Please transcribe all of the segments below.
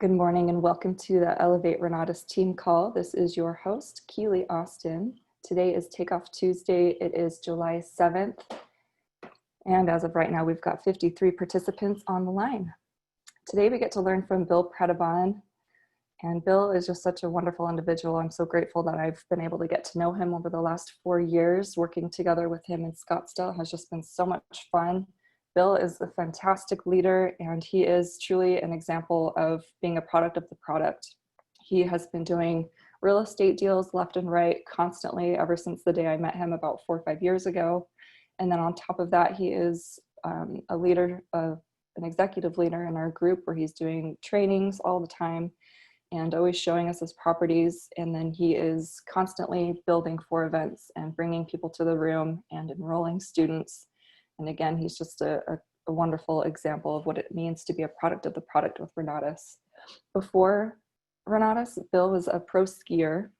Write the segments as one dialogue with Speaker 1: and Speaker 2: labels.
Speaker 1: Good morning and welcome to the Elevate Renatus team call. This is your host, Keely Austin. Today is Takeoff Tuesday. It is July 7th. And as of right now, we've got 53 participants on the line. Today we get to learn from Bill Predebon. And Bill is just such a wonderful individual. I'm so grateful that I've been able to get to know him over the last 4 years. Working together with him in Scottsdale has just been so much fun. Bill is a fantastic leader, and he is truly an example of being a product of the product. He has been doing real estate deals left and right constantly ever since the day I met him about 4 or 5 years ago. And then on top of that, he is a leader, an executive leader in our group where he's doing trainings all the time and always showing us his properties. And then he is constantly building for events and bringing people to the room and enrolling students. And again, he's just a wonderful example of what it means to be a product of the product with Renatus. Before Renatus, Bill was a pro skier,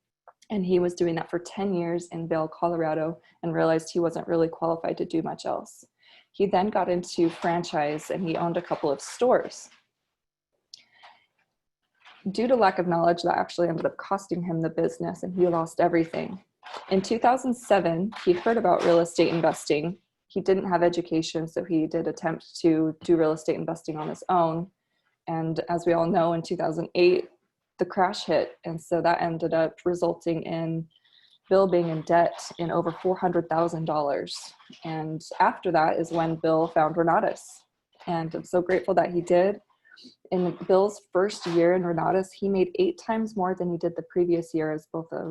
Speaker 1: and he was doing that for 10 years in Vail, Colorado, and realized he wasn't really qualified to do much else. He then got into franchise, and he owned a couple of stores. Due to lack of knowledge, that actually ended up costing him the business, and he lost everything. In 2007, he heard about real estate investing. He didn't have education, so he did attempt to do real estate investing on his own. And as we all know, in 2008, the crash hit. And so that ended up resulting in Bill being in debt in over $400,000. And after that is when Bill found Renatus. And I'm so grateful that he did. In Bill's first year in Renatus, he made 8 times more than he did the previous year as both a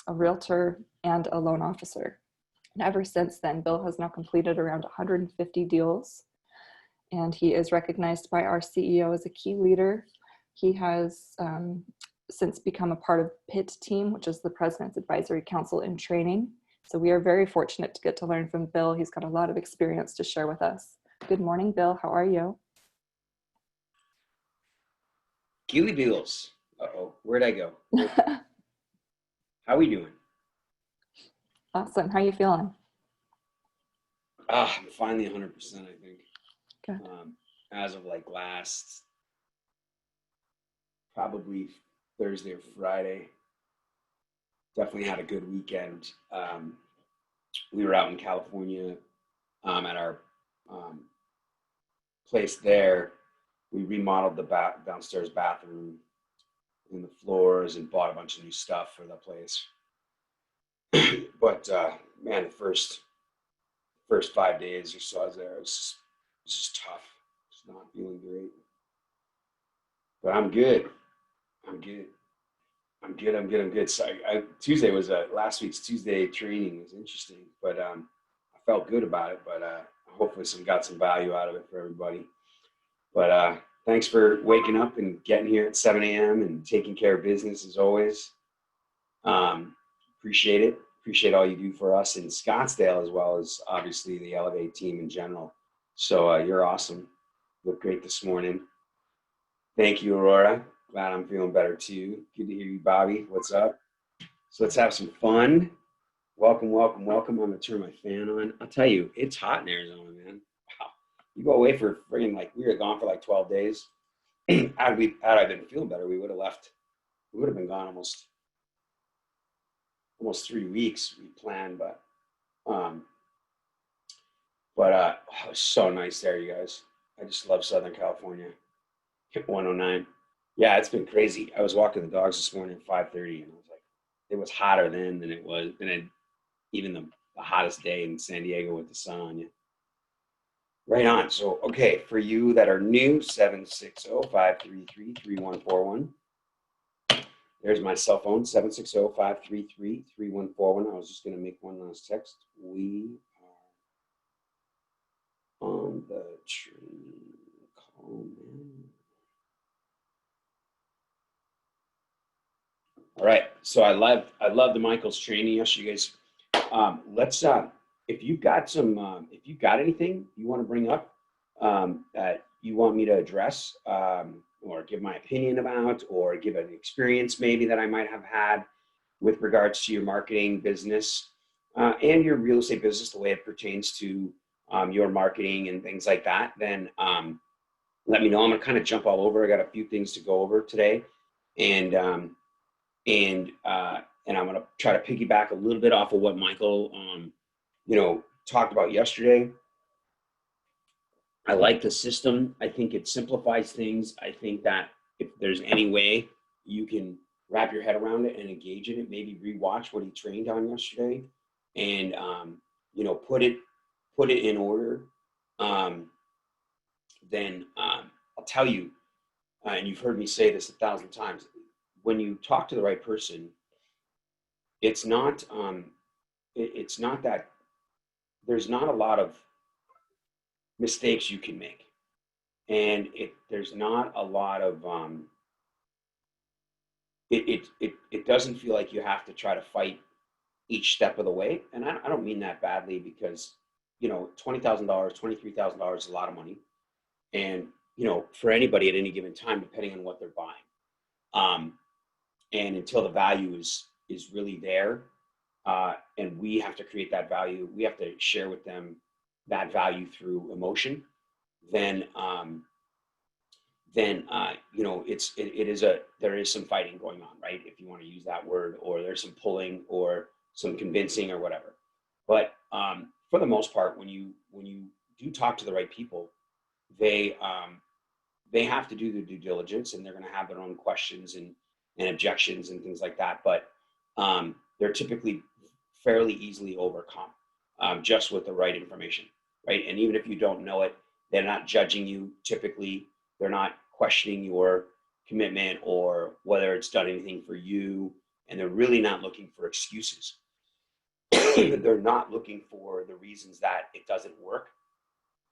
Speaker 1: realtor and a loan officer. And ever since then, Bill has now completed around 150 deals, and he is recognized by our CEO as a key leader. He has since become a part of PIT team, which is the President's Advisory Council in training. So we are very fortunate to get to learn from Bill. He's got a lot of experience to share with us. Good morning, Bill. How are you?
Speaker 2: Keely Beals. Uh-oh, where'd I go? How we doing?
Speaker 1: Awesome. How are you feeling?
Speaker 2: I'm finally 100%, I think.
Speaker 1: Good.
Speaker 2: As of like last, probably Thursday or Friday. Definitely had a good weekend. We were out in California at our place there. We remodeled the downstairs bathroom and the floors and bought a bunch of new stuff for the place. But man, the first 5 days or so I was there, it was just tough. Just not feeling great. But I'm good. So Tuesday was last week's Tuesday training was interesting, but I felt good about it. But hopefully got some value out of it for everybody. But thanks for waking up and getting here at 7 a.m. and taking care of business as always. Appreciate it. Appreciate all you do for us in Scottsdale, as well as obviously the Elevate team in general. So you're awesome. Look great this morning. Thank you, Aurora. Glad I'm feeling better too. Good to hear you, Bobby. What's up? So let's have some fun. Welcome. I'm gonna turn my fan on. I'll tell you, it's hot in Arizona, man. Wow. You go away for friggin' we were gone for like 12 days. Had I been feeling better, we would have left. We would have been gone almost 3 weeks we planned, but it was so nice there, you guys. I just love Southern California. Hit 109. Yeah, it's been crazy. I was walking the dogs this morning at 5:30, and I was like, it was hotter then than it was, even the hottest day in San Diego with the sun on you. Right on. So, okay, for you that are new, 760-533-3141. There's my cell phone, 760-533-3141. I was just going to make one last text. We are on the train. Call man. All right. So I loved the Michael's training yesterday, guys. Let's if you've got anything you want to bring up that you want me to address, or give my opinion about, or give an experience maybe that I might have had with regards to your marketing business and your real estate business, the way it pertains to your marketing and things like that, then let me know. I'm gonna kind of jump all over. I got a few things to go over today, and and I'm gonna try to piggyback a little bit off of what Michael talked about yesterday. I like the system. I think it simplifies things. I think that if there's any way you can wrap your head around it and engage in it, maybe rewatch what he trained on yesterday, and put it in order. Then I'll tell you, and you've heard me say this 1,000 times. When you talk to the right person, it's not it's not that there's not a lot of mistakes you can make, and there's not a lot of it doesn't feel like you have to try to fight each step of the way. And I don't mean that badly, because $20,000, $23,000 is a lot of money, and for anybody at any given time, depending on what they're buying, and until the value is really there, and we have to create that value, we have to share with them that value through emotion, then there is some fighting going on, right? If you want to use that word, or there's some pulling or some convincing or whatever. But for the most part, when you do talk to the right people, they have to do their due diligence, and they're going to have their own questions and objections and things like that. But they're typically fairly easily overcome, just with the right information, right? And even if you don't know it, they're not judging you. Typically, they're not questioning your commitment or whether it's done anything for you, and they're really not looking for excuses. They're not looking for the reasons that it doesn't work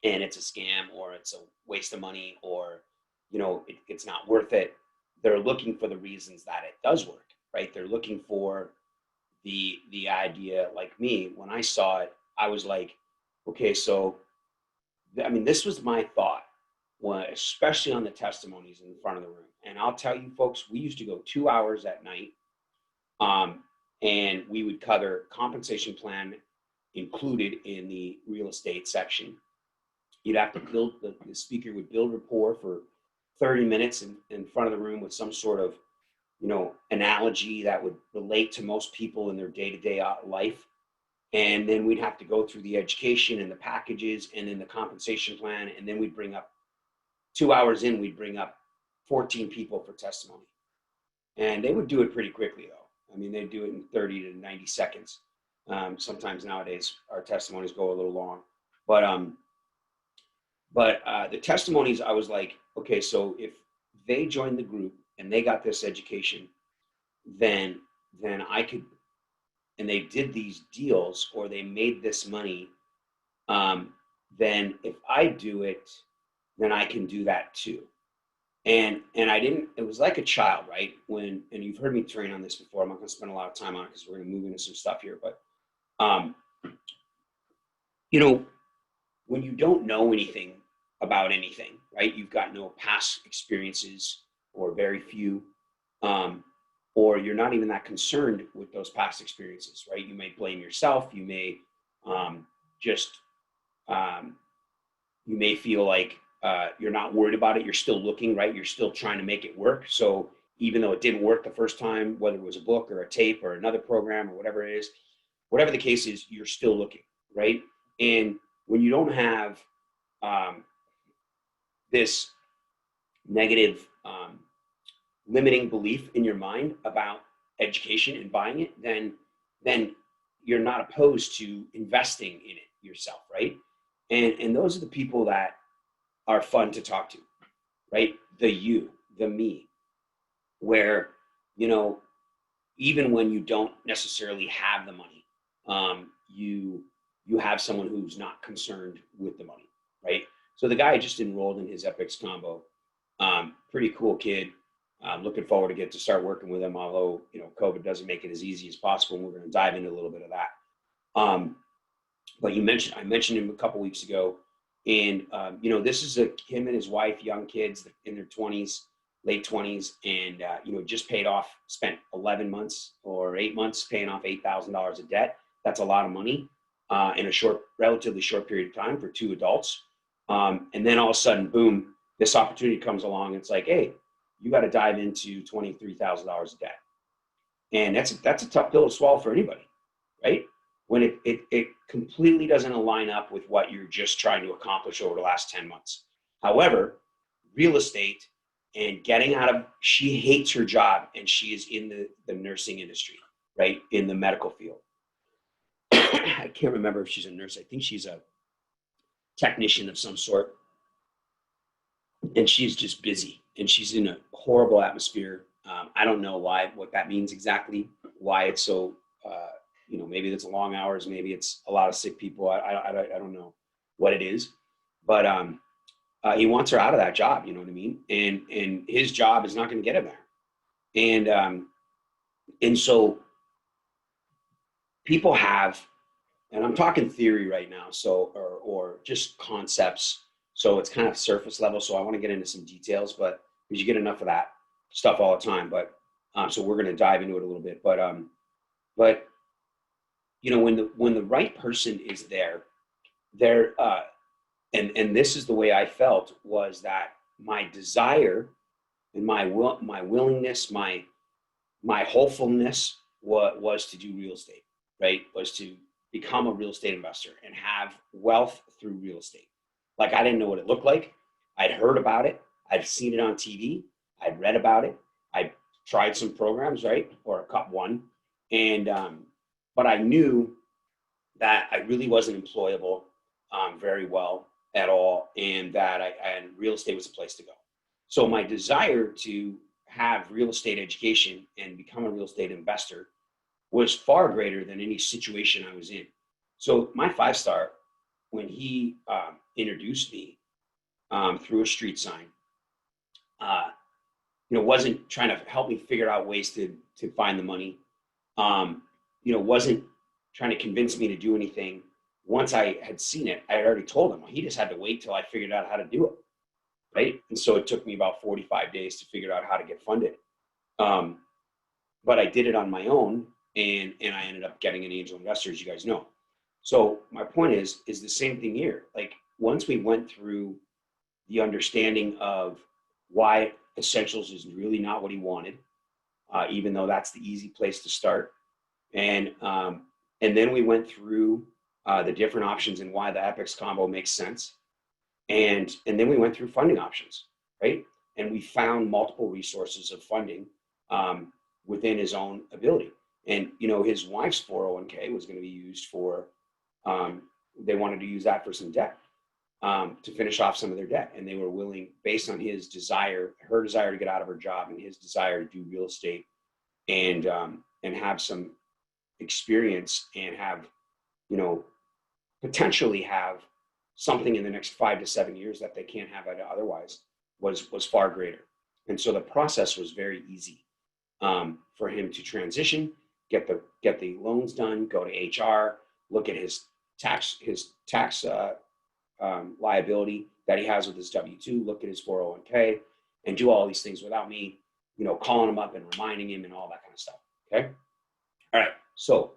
Speaker 2: and it's a scam, or it's a waste of money, or it's not worth it. They're looking for the reasons that it does work, right? They're looking for the idea. Like me, when I saw it, I was like, okay, so this was my thought, especially on the testimonies in front of the room. And I'll tell you folks, we used to go 2 hours at night, and we would cover compensation plan included in the real estate section. You'd have to build, the speaker would build rapport for 30 minutes in front of the room with some sort of, analogy that would relate to most people in their day-to-day life. And then we'd have to go through the education and the packages and then the compensation plan. And then we'd bring up 2 hours in, we'd bring up 14 people for testimony. And they would do it pretty quickly, though. They'd do it in 30 to 90 seconds. Sometimes nowadays our testimonies go a little long, but the testimonies, I was like, okay, so if they joined the group and they got this education, then I could, and they did these deals or they made this money, then if I do it, then I can do that too. And I didn't, it was like a child, right? And you've heard me train on this before. I'm not going to spend a lot of time on it because we're going to move into some stuff here. But, when you don't know anything about anything, right? You've got no past experiences or very few, or you're not even that concerned with those past experiences, right? You may blame yourself. You may you may feel like you're not worried about it. You're still looking, right? You're still trying to make it work. So even though it didn't work the first time, whether it was a book or a tape or another program or whatever it is, whatever the case is, you're still looking, right? And when you don't have this negative limiting belief in your mind about education and buying it, then you're not opposed to investing in it yourself, right? And those are the people that are fun to talk to, right? The me, where, even when you don't necessarily have the money, you have someone who's not concerned with the money, right? So the guy just enrolled in his Epics combo, pretty cool kid. I'm looking forward to get to start working with him, although, COVID doesn't make it as easy as possible. And we're going to dive into a little bit of that. But I mentioned him a couple weeks ago, and, this is him and his wife, young kids in their 20s, late 20s, and, just paid off, spent 11 months or 8 months paying off $8,000 of debt. That's a lot of money in a relatively short period of time for two adults. And then all of a sudden, boom, this opportunity comes along. It's like, hey, you got to dive into $23,000 of debt. And that's a tough pill to swallow for anybody, right? When it completely doesn't align up with what you're just trying to accomplish over the last 10 months. However, real estate and getting out of, she hates her job and she is in the nursing industry, right? In the medical field. I can't remember if she's a nurse. I think she's a technician of some sort. And she's just busy and she's in a horrible atmosphere. I don't know what that means exactly, why it's so, maybe it's long hours, maybe it's a lot of sick people. I don't know what it is, but he wants her out of that job. You know what I mean? And his job is not going to get him there. And so people have, and I'm talking theory right now, so or just concepts. So it's kind of surface level. So I want to get into some details, but because you get enough of that stuff all the time. But so we're going to dive into it a little bit. But when the right person is there, and this is the way I felt, was that my desire and my willingness, my hopefulness was to do real estate, right? Was to become a real estate investor and have wealth through real estate. Like, I didn't know what it looked like. I'd heard about it. I'd seen it on TV. I'd read about it. I tried some programs, right? Or one. And, but I knew that I really wasn't employable very well at all. And that and real estate was a place to go. So my desire to have real estate education and become a real estate investor was far greater than any situation I was in. So my 5-star, when he introduced me through a street sign, wasn't trying to help me figure out ways to find the money. Wasn't trying to convince me to do anything. Once I had seen it, I had already told him. He just had to wait till I figured out how to do it, right? And so it took me about 45 days to figure out how to get funded. But I did it on my own, and I ended up getting an angel investor, as you guys know. So my point is the same thing here. Like, once we went through the understanding of why essentials is really not what he wanted, even though that's the easy place to start, and then we went through the different options and why the Epics combo makes sense, and then we went through funding options, right? And we found multiple resources of funding within his own ability. And his wife's 401k was going to be used for. They wanted to use that for some debt, to finish off some of their debt. And they were willing, based on his desire, her desire to get out of her job and his desire to do real estate and have some experience and have, potentially have something in the next 5 to 7 years that they can't have otherwise, was far greater. And so the process was very easy for him to transition, get the loans done, go to HR, look at his tax liability that he has with his W-2, look at his 401k, and do all these things without me, calling him up and reminding him and all that kind of stuff. Okay. All right. So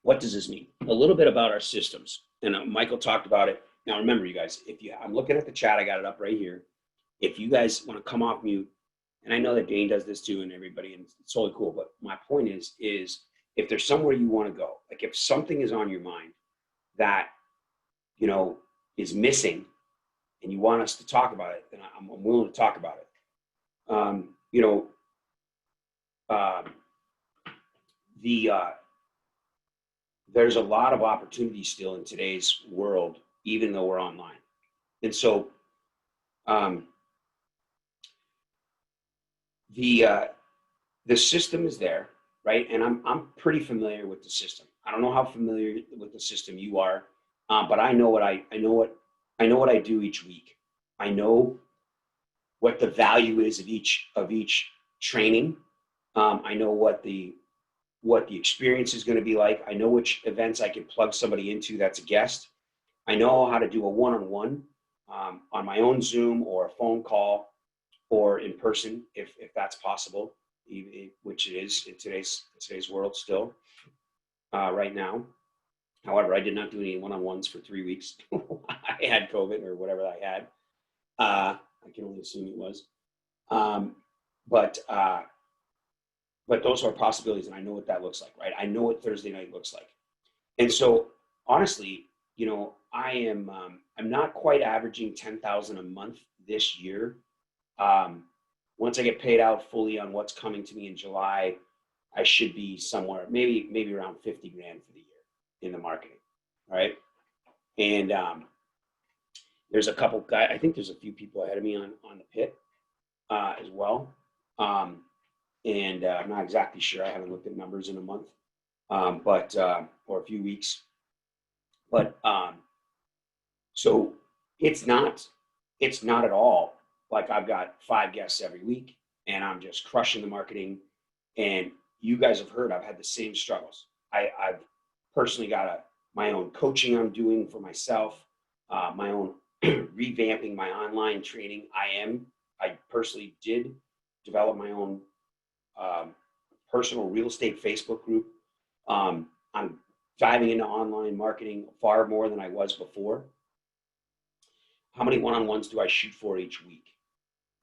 Speaker 2: what does this mean? A little bit about our systems. And Michael talked about it. Now, remember, you guys, I'm looking at the chat, I got it up right here. If you guys want to come off mute, and I know that Dane does this too, and everybody, and it's totally cool. But my point is if there's somewhere you want to go, like if something is on your mind that, is missing and you want us to talk about it, then I'm willing to talk about it. There's a lot of opportunity still in today's world, even though we're online. And so the system is there, right? And I'm pretty familiar with the system. I don't know how familiar with the system you are, but I know what I do each week. I know what the value is of each training. I know what the experience is going to be like. I know which events I can plug somebody into that's a guest. I know how to do a one-on-one on my own Zoom or a phone call or in person if that's possible, which it is in today's world still right now. However, I did not do any one-on-ones for 3 weeks. I had COVID or whatever I had. I can only assume it was. But those are possibilities, and I know what that looks like, right? I know what Thursday night looks like. And so honestly, you know, I'm not quite averaging 10,000 a month this year. Once I get paid out fully on what's coming to me in July, I should be somewhere, maybe around 50 grand for the year in the marketing. All right. And there's a couple guys, I think there's a few people ahead of me on the pit as well. And I'm not exactly sure. I haven't looked at numbers in a month, or a few weeks. But so it's not at all like I've got 5 guests every week and I'm just crushing the marketing. And you guys have heard I've had the same struggles. I've personally got my own coaching I'm doing for myself, my own revamping my online training. I personally did develop my own personal real estate Facebook group. I'm diving into online marketing far more than I was before. How many one-on-ones do I shoot for each week?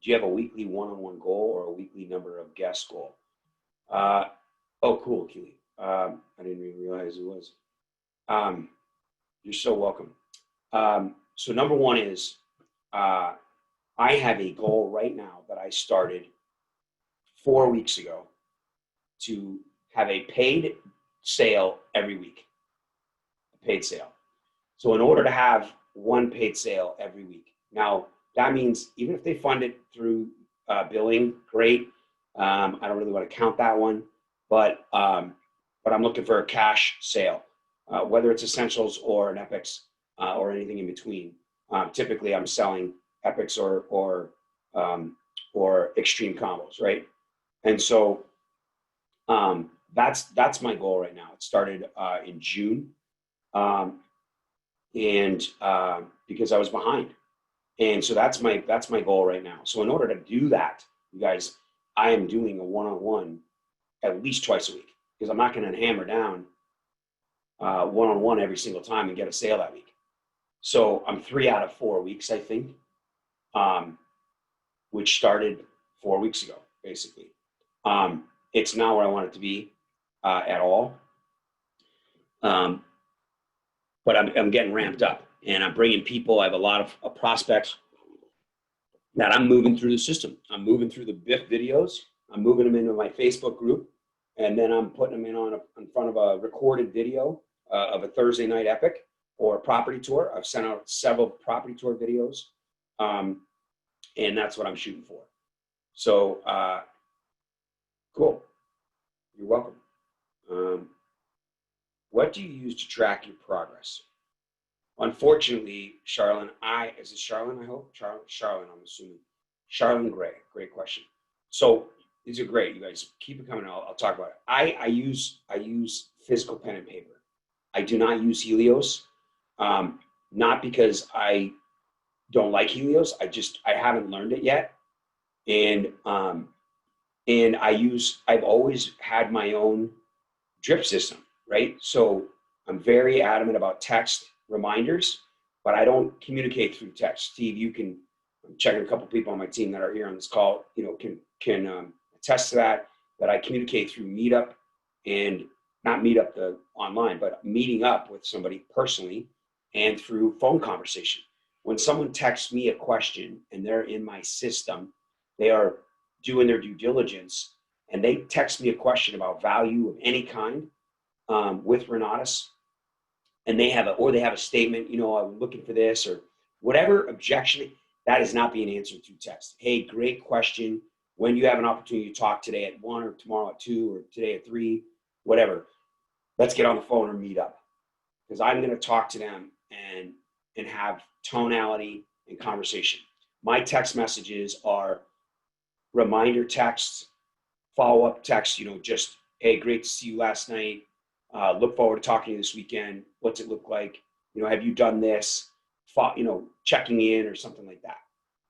Speaker 2: Do you have a weekly one-on-one goal or a weekly number of guest goal? Oh, cool, Keely. I didn't even realize it was. You're so welcome. So number one is I have a goal right now that I started 4 weeks ago to have a paid sale every week. A paid sale. So in order to have one paid sale every week. Now, that means even if they fund it through billing, great. I don't really want to count that one, but I'm looking for a cash sale, whether it's essentials or an Epics or anything in between. Typically, I'm selling Epics or extreme combos, right? And so that's my goal right now. It started in June, because I was behind. And so that's my goal right now. So in order to do that, you guys, I am doing a one-on-one at least twice a week because I'm not going to hammer down one-on-one every single time and get a sale that week. So I'm 3 out of 4 weeks, I think, which started 4 weeks ago, basically. It's not where I want it to be at all. But I'm getting ramped up and I'm bringing people. I have a lot of prospects that I'm moving through the system. I'm moving through the BIF videos. I'm moving them into my Facebook group, and then I'm putting them in front of a recorded video of a Thursday night epic or a property tour. I've sent out several property tour videos, and that's what I'm shooting for. So cool. You're welcome. What do you use to track your progress? Unfortunately, Charlene, is it Charlene, I hope? Charlene, I'm assuming. Charlene Gray, great question. So these are great. You guys keep it coming. I'll talk about it. I use physical pen and paper. I do not use Helios, not because I don't like Helios. I haven't learned it yet. And I've always had my own drip system, right? So I'm very adamant about text reminders, but I don't communicate through text. Steve, I'm checking a couple people on my team that are here on this call, can attest to that I communicate through Meetup, and not Meetup the online, but meeting up with somebody personally and through phone conversation. When someone texts me a question and they're in my system, they are doing their due diligence and they text me a question about value of any kind with Renatus, and they have a statement, I'm looking for this or whatever objection, that is not being answered through text. Hey, great question. When you have an opportunity to talk today at 1 or tomorrow at 2 or today at 3, whatever, let's get on the phone or meet up, because I'm going to talk to them and have tonality and conversation. My text messages are reminder texts, follow-up texts, just, hey, great to see you last night. Look forward to talking to you this weekend. What's it look like? Have you done this? Checking in or something like that.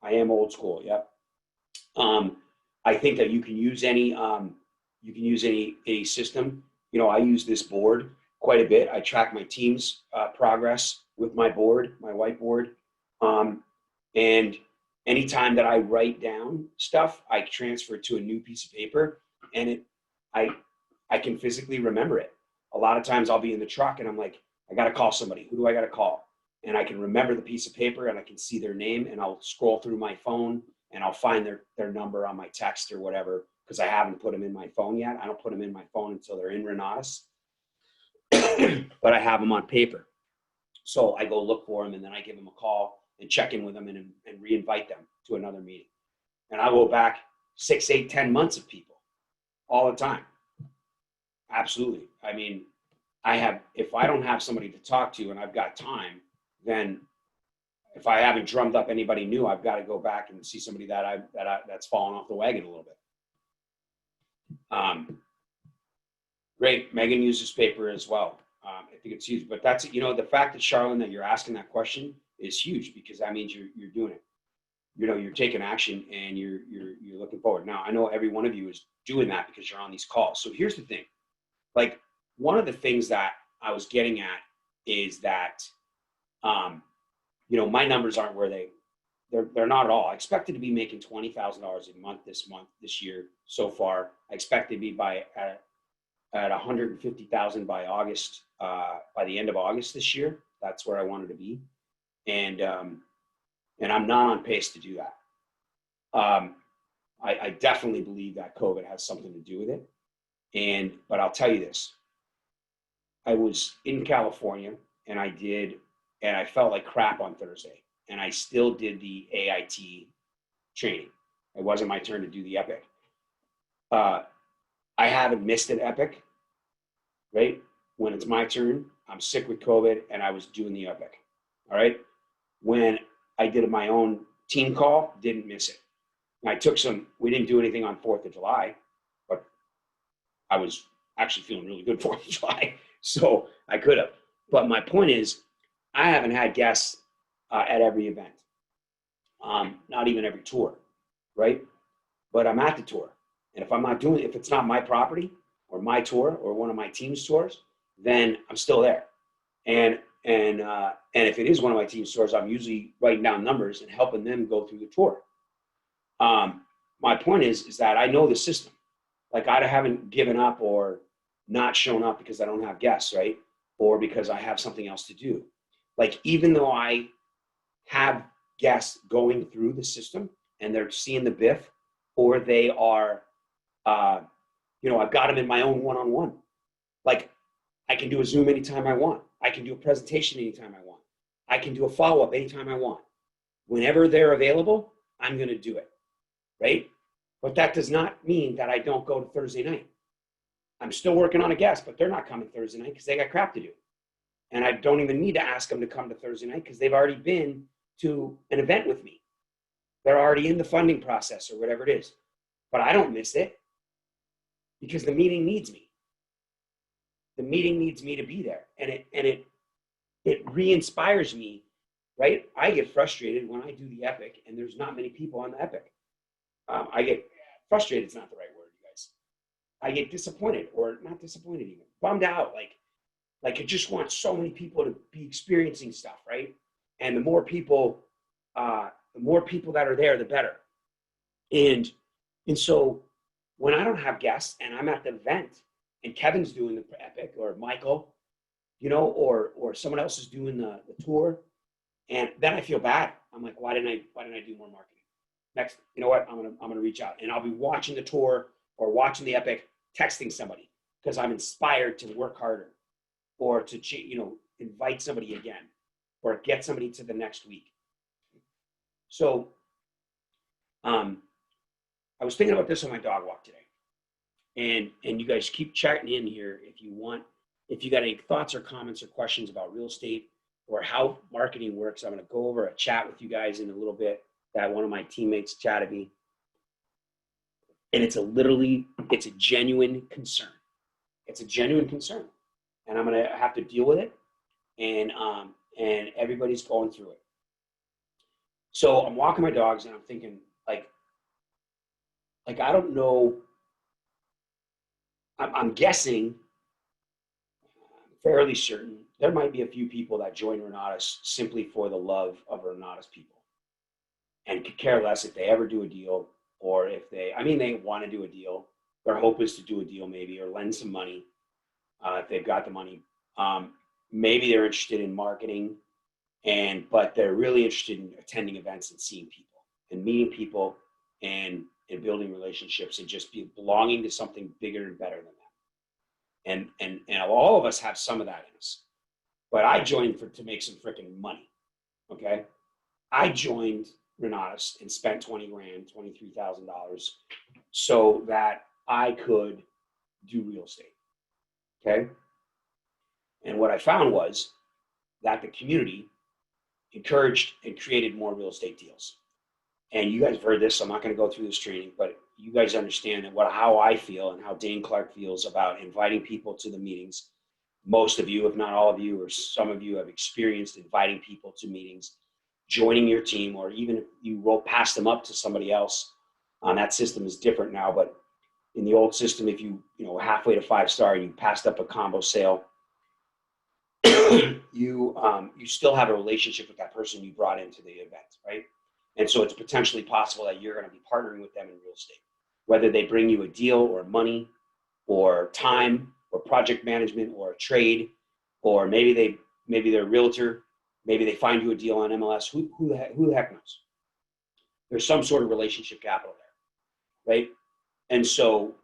Speaker 2: I am old school. Yep. I think that you can use any system. I use this board quite a bit. I track my team's progress with my board, my whiteboard. And anytime that I write down stuff, I transfer it to a new piece of paper, and I can physically remember it. A lot of times I'll be in the truck and I'm like, I got to call somebody. Who do I got to call? And I can remember the piece of paper and I can see their name, and I'll scroll through my phone and I'll find their number on my text or whatever, because I haven't put them in my phone yet. I don't put them in my phone until they're in Renatus, but I have them on paper. So I go look for them, and then I give them a call and check in with them and re-invite them to another meeting. And I go back 6, 8, 10 months of people all the time. Absolutely. I mean, if I don't have somebody to talk to and I've got time, then if I haven't drummed up anybody new, I've got to go back and see somebody that's fallen off the wagon a little bit. Great. Megan uses paper as well. I think it's huge, but that's, the fact that, Charlene, that you're asking that question is huge, because that means you're doing it. You're taking action and you're looking forward. Now, I know every one of you is doing that because you're on these calls. So here's the thing. Like, one of the things that I was getting at is that, my numbers aren't where they're not at all. I expected to be making $20,000 a month this year so far. I expect to be at 150,000 by August, by the end of August this year. That's where I wanted to be. And I'm not on pace to do that. I definitely believe that COVID has something to do with it. But I'll tell you this. I was in California and I felt like crap on Thursday, and I still did the AIT training. It wasn't my turn to do the Epic. I haven't missed an Epic, right? When it's my turn, I'm sick with COVID and I was doing the Epic. All right. When I did my own team call, didn't miss it. We didn't do anything on 4th of July, but I was actually feeling really good 4th of July. So I could have. But my point is, I haven't had guests at every event, not even every tour, right? But I'm at the tour. And if it's not my property or my tour or one of my team's tours, then I'm still there. And if it is one of my team's tours, I'm usually writing down numbers and helping them go through the tour. My point is that I know the system. Like, I haven't given up or not shown up because I don't have guests, right? Or because I have something else to do. Like, even though I have guests going through the system and they're seeing the biff, or they are, I've got them in my own one-on-one. Like, I can do a Zoom anytime I want. I can do a presentation anytime I want. I can do a follow-up anytime I want. Whenever they're available, I'm going to do it, right? But that does not mean that I don't go to Thursday night. I'm still working on a guest, but they're not coming Thursday night because they got crap to do. And I don't even need to ask them to come to Thursday night because they've already been to an event with me. They're already in the funding process or whatever it is. But I don't miss it because the meeting needs me. The meeting needs me to be there. And it re-inspires me, right? I get frustrated when I do the Epic and there's not many people on the Epic. I get frustrated, it's not the right word, you guys. I get disappointed, or not disappointed even, bummed out. Like I just want so many people to be experiencing stuff, right? And the more people that are there, the better. And so when I don't have guests and I'm at the event and Kevin's doing the Epic, or Michael, or someone else is doing the tour, and then I feel bad. I'm like, why didn't I do more marketing? Next, you know what? I'm gonna reach out, and I'll be watching the tour or watching the Epic, texting somebody because I'm inspired to work harder, or to invite somebody again, or get somebody to the next week. So, I was thinking about this on my dog walk today, and you guys keep chatting in here if you want. If you got any thoughts or comments or questions about real estate or how marketing works, I'm going to go over a chat with you guys in a little bit that one of my teammates chatted me. And it's a genuine concern. It's a genuine concern. And I'm going to have to deal with it. And everybody's going through it. So I'm walking my dogs and I'm thinking, like I don't know. I'm guessing, fairly certain, there might be a few people that join Renatus simply for the love of Renatus people. and could care less if they ever do a deal, or if they want to do a deal. Their hope is to do a deal maybe, or lend some money if they've got the money. Maybe they're interested in marketing, but they're really interested in attending events and seeing people and meeting people and building relationships and just belonging to something bigger and better than them. And all of us have some of that in us. But I joined to make some freaking money. Okay. I joined Renatus and spent 20 grand, $23,000 so that I could do real estate. Okay. And what I found was that the community encouraged and created more real estate deals. And you guys have heard this, so I'm not going to go through this training, but you guys understand how I feel and how Dane Clark feels about inviting people to the meetings. Most of you, if not all of you, or some of you have experienced inviting people to meetings, joining your team, or even if you roll past them up to somebody else. That system is different now, but in the old system, if you halfway to 5-star and you passed up a combo sale, you still have a relationship with that person you brought into the event, right? And so it's potentially possible that you're going to be partnering with them in real estate, whether they bring you a deal or money or time or project management or a trade, or maybe they're a realtor, maybe they find you a deal on MLS. Who the heck knows? There's some sort of relationship capital there, right? And so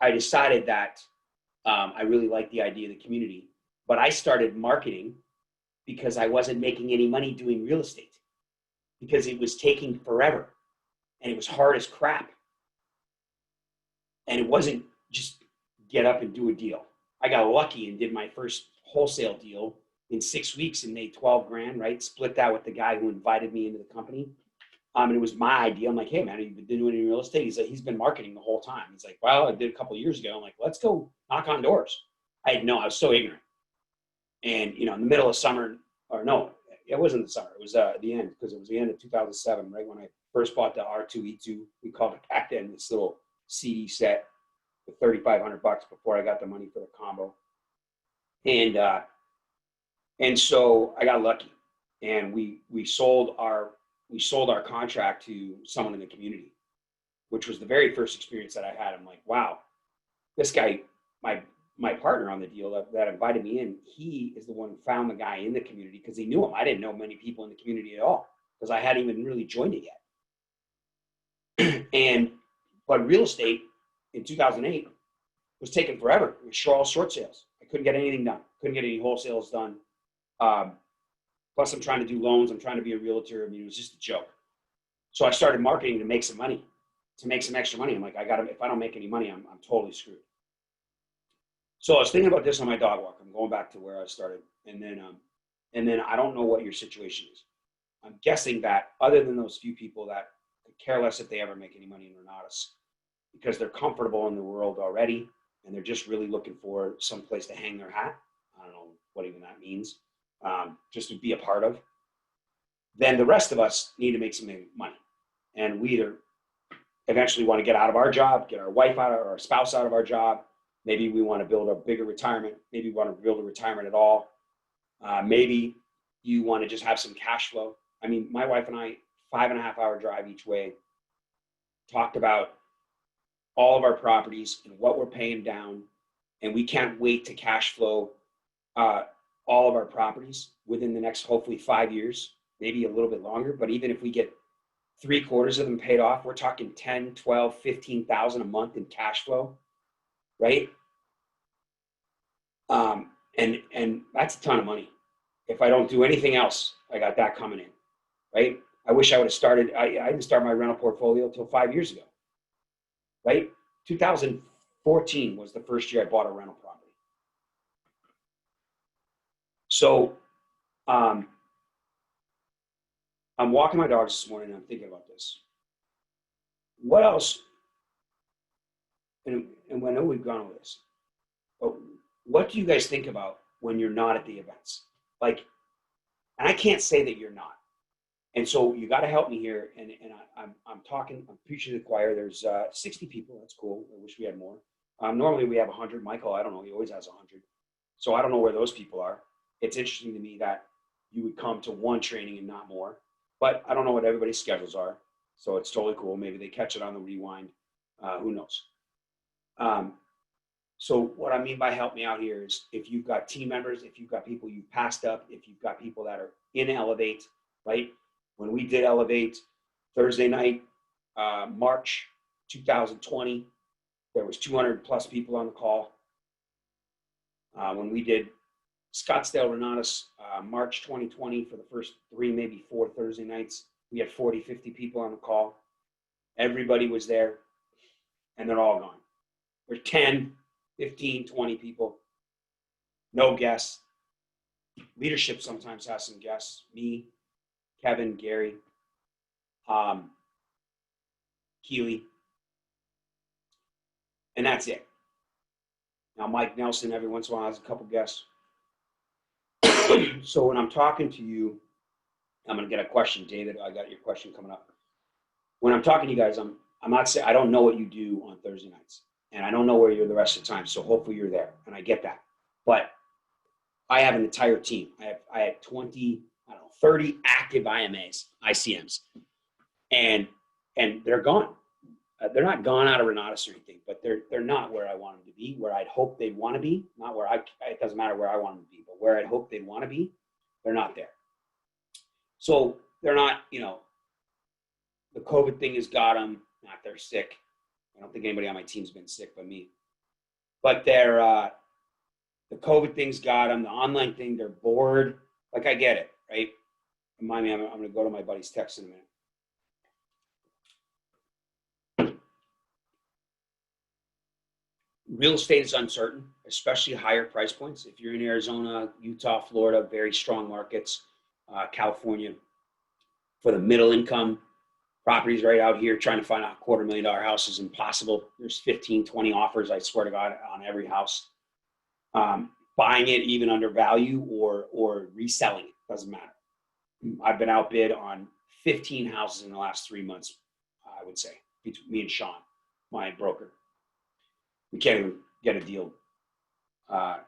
Speaker 2: I decided that I really liked the idea of the community, but I started marketing because I wasn't making any money doing real estate, because it was taking forever and it was hard as crap. And it wasn't just get up and do a deal. I got lucky and did my first wholesale deal in 6 weeks and made 12 grand, right? Split that with the guy who invited me into the company. And it was my idea. I'm like, hey man, you've been doing any real estate? He's like, he's been marketing the whole time. He's like, well, I did a couple of years ago. I'm like, let's go knock on doors. I was so ignorant. And in the middle of summer, or no, it wasn't the summer. It was the end, because it was the end of 2007, right when I first bought the R2E2. We called it back then, this little CD set for $3,500 before I got the money for the combo. And so I got lucky, and we sold our contract to someone in the community, which was the very first experience that I had. I'm like, wow, this guy, my partner on the deal that invited me in, he is the one who found the guy in the community because he knew him. I didn't know many people in the community at all because I hadn't even really joined it yet. But real estate in 2008 was taking forever. It was all short sales. I couldn't get anything done. Couldn't get any wholesales done. Plus I'm trying to do loans. I'm trying to be a realtor. It was just a joke. So I started marketing to make some money, to make some extra money. I'm like, if I don't make any money, I'm totally screwed. So I was thinking about this on my dog walk. I'm going back to where I started. And then I don't know what your situation is. I'm guessing that other than those few people that could care less if they ever make any money in Renatus, because they're comfortable in the world already and they're just really looking for some place to hang their hat. I don't know what even that means. Just to be a part of. Then the rest of us need to make some money. And we either eventually want to get out of our job, get our wife out or our spouse out of our job. Maybe we want to build a bigger retirement. Maybe we want to build a retirement at all. Maybe you want to just have some cash flow. I mean, my wife and I, 5.5-hour drive each way, talked about all of our properties and what we're paying down. And we can't wait to cash flow all of our properties within the next, hopefully 5 years, maybe a little bit longer. But even if we get 3/4 of them paid off, we're talking 10, 12, 15,000 a month in cash flow, right? And that's a ton of money. If I don't do anything else, I got that coming in, right? I wish I would have started, I didn't start my rental portfolio until 5 years ago, right? 2014 was the first year I bought a rental property. So I'm walking my dogs this morning and I'm thinking about this. What else? And I know we've gone over this, but what do you guys think about when you're not at the events? Like, and I can't say that you're not. And so you got to help me here. And I'm preaching to the choir. There's 60 people. That's cool. I wish we had more. Normally we have 100. Michael, I don't know. He always has 100. So I don't know where those people are. It's interesting to me that you would come to one training and not more. but I don't know what everybody's schedules are. So it's totally cool. Maybe they catch it on the rewind. Who knows? So what I mean by help me out here is if you've got team members, if you've got people you've passed up, if you've got people that are in Elevate, right? When we did Elevate Thursday night, March 2020, there was 200 plus people on the call. When we did Scottsdale Renatus, March 2020, for the first 3, maybe 4 Thursday nights, we had 40, 50 people on the call. Everybody was there, and they're all gone. There's 10, 15, 20 people, no guests. Leadership sometimes has some guests, me, Kevin, Gary, Keely, and that's it. Now, Mike Nelson, every once in a while, has a couple guests. So when I'm talking to you, I'm going to get a question. David, I got your question coming up. When I'm talking to you guys, I'm not saying, I don't know what you do on Thursday nights, and I don't know where you're the rest of the time. So hopefully you're there, and I get that. But I have an entire team. I had 30 active ICMs, and they're gone. They're not gone out of Renatus or anything, but they're not where I want them to be, where I'd hope they'd want to be. Not where it doesn't matter where I want them to be, but where I'd hope they'd want to be, they're not there. So they're not, the COVID thing has got them, not they're sick. I don't think anybody on my team's been sick but me. But the COVID thing's got them, the online thing, they're bored. Like, I get it, right? Remind me, I'm going to go to my buddy's text in a minute. Real estate is uncertain, especially higher price points. If you're in Arizona, Utah, Florida, very strong markets, California, for the middle income, properties right out here, trying to find a $250,000 house is impossible. There's 15, 20 offers, I swear to God, on every house. Buying it even under value or reselling it, doesn't matter. I've been outbid on 15 houses in the last 3 months, I would say, between me and Sean, my broker. We can't even get a deal on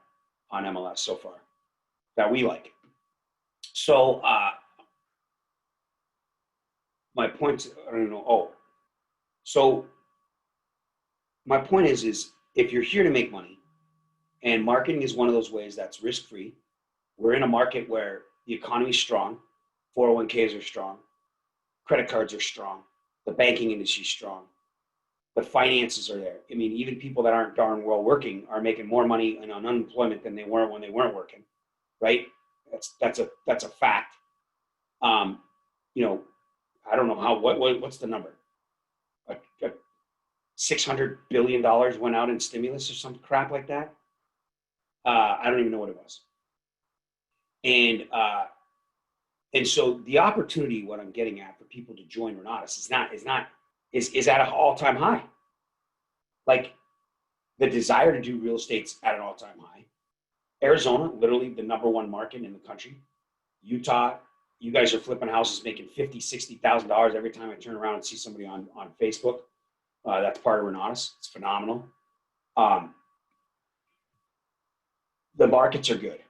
Speaker 2: MLS so far that we like. So my point, I don't know. Oh, so my point is if you're here to make money, and marketing is one of those ways that's risk-free. We're in a market where the economy is strong, 401ks are strong, credit cards are strong, the banking industry is strong, the finances are there. I mean, even people that aren't darn well working are making more money on unemployment than they were when they weren't working, right? That's a fact. I don't know what's the number? $600 billion went out in stimulus or some crap like that. I don't even know what it was. And so the opportunity, what I'm getting at for people to join Renatus is at an all-time high. Like, the desire to do real estate's at an all-time high. Arizona, literally the #1 market in the country. Utah, you guys are flipping houses making $50,000, $60,000 every time I turn around and see somebody on Facebook. That's part of Renatus. It's phenomenal. The markets are good.